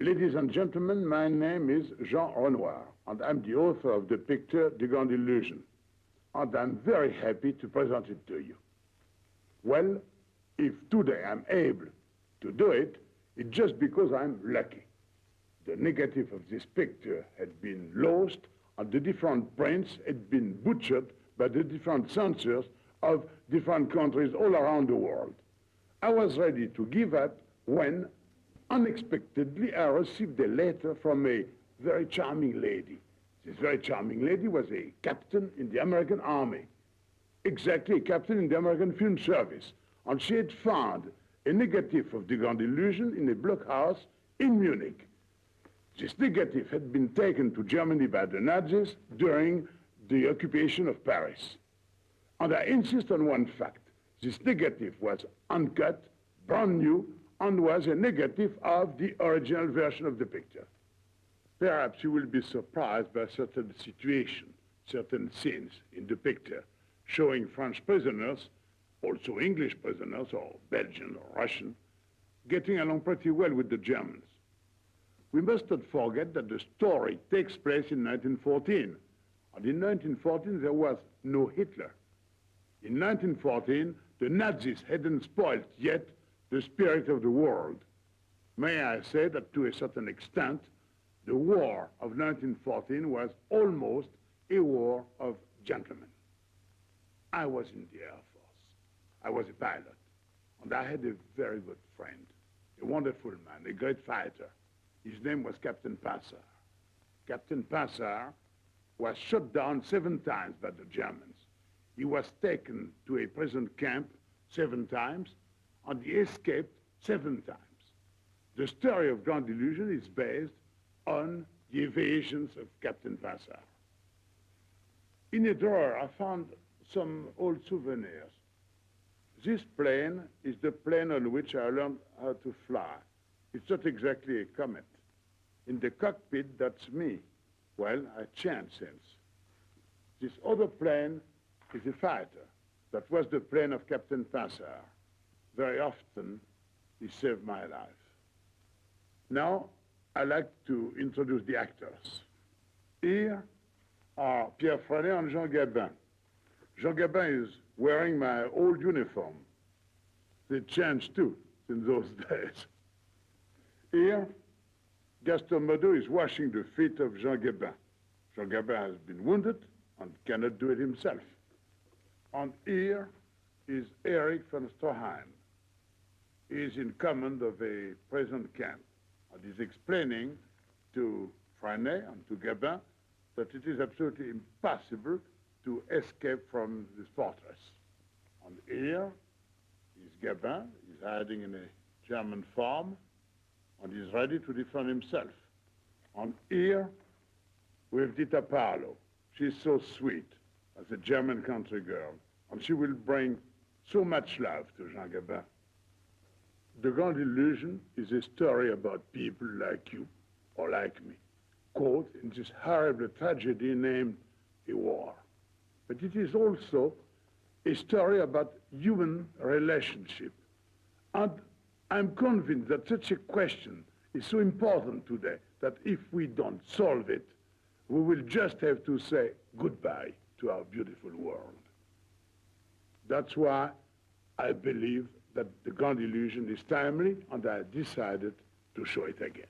Ladies and gentlemen, my name is Jean Renoir, and I'm the author of the picture The Grand Illusion. And I'm very happy to present it to you. Well, if today I'm able to do it, it's just because I'm lucky. The negative of this picture had been lost, and the different prints had been butchered by the different censors of different countries all around the world. I was ready to give up when, unexpectedly, I received a letter from a very charming lady. This very charming lady was a captain in the American Army, exactly a captain in the American Film Service, and she had found a negative of The Grand Illusion in a blockhouse in Munich. This negative had been taken to Germany by the Nazis during the occupation of Paris. And I insist on one fact. This negative was uncut, brand new, and was a negative of the original version of the picture. Perhaps you will be surprised by certain situations, certain scenes in the picture, showing French prisoners, also English prisoners, or Belgian or Russian, getting along pretty well with the Germans. We must not forget that the story takes place in 1914. And in 1914, there was no Hitler. In 1914, the Nazis hadn't spoiled yet the spirit of the world. May I say that to a certain extent, the war of 1914 was almost a war of gentlemen. I was in the Air Force. I was a pilot. And I had a very good friend, a wonderful man, a great fighter. His name was Captain Passar. Captain Passar was shot down 7 times by the Germans. He was taken to a prison camp 7 times, and he escaped 7 times. The story of Grand Illusion is based on the evasions of Captain Passar. In a drawer, I found some old souvenirs. This plane is the plane on which I learned how to fly. It's not exactly a comet. In the cockpit, that's me. Well, I changed since. This other plane is a fighter. That was the plane of Captain Passar. Very often, he saved my life. Now, I'd like to introduce the actors. Here are Pierre Freinet and Jean Gabin. Jean Gabin is wearing my old uniform. They changed too in those days. Here, Gaston Modo is washing the feet of Jean Gabin. Jean Gabin has been wounded and cannot do it himself. And here is Eric von Stroheim. He is in command of a prison camp and is explaining to Freinet and to Gabin that it is absolutely impossible to escape from this fortress. And here is Gabin. He's hiding in a German farm and he's ready to defend himself. And here we have Dita Paolo. She's so sweet as a German country girl, and she will bring so much love to Jean Gabin. The Grand Illusion is a story about people like you or like me, caught in this horrible tragedy named a war. But it is also a story about human relationship. And I'm convinced that such a question is so important today that if we don't solve it, we will just have to say goodbye to our beautiful world. That's why I believe that The Grand Illusion is timely, and I decided to show it again.